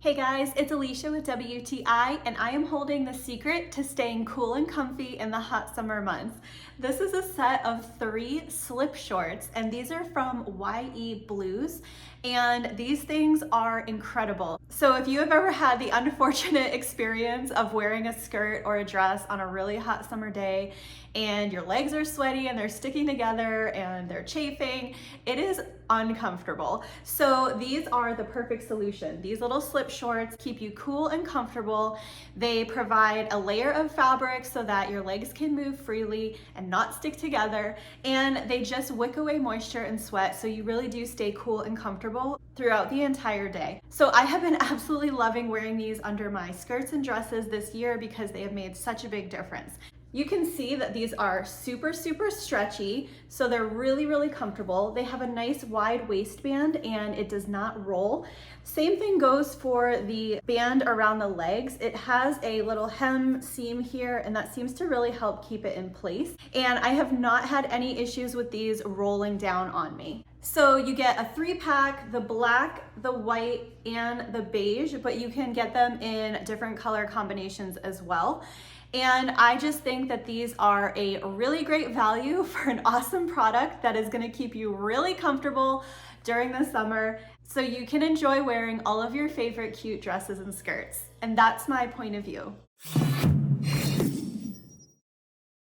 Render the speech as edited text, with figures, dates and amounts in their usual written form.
Hey guys, it's Alicia with WTI, and I am holding the secret to staying cool and comfy in the hot summer months. This is a set of 3 slip shorts, and these are from Yeblues, and these things are incredible. So if you have ever had the unfortunate experience of wearing a skirt or a dress on a really hot summer day, and your legs are sweaty and they're sticking together and they're chafing, it is uncomfortable. So these are the perfect solution. These little slip shorts keep you cool and comfortable. They provide a layer of fabric so that your legs can move freely and not stick together, and they just wick away moisture and sweat, so you really do stay cool and comfortable throughout the entire day. So I have been absolutely loving wearing these under my skirts and dresses this year because they have made such a big difference. You can see that these are super stretchy, so they're really comfortable. They have a nice wide waistband and it does not roll. Same thing goes for the band around the legs. It has a little hem seam here, and that seems to really help keep it in place. And I have not had any issues with these rolling down on me. So you get a 3-pack, the black, the white, and the beige, but you can get them in different color combinations as well. And I just think that these are a really great value for an awesome product that is gonna keep you really comfortable during the summer, so you can enjoy wearing all of your favorite cute dresses and skirts. And that's my point of view.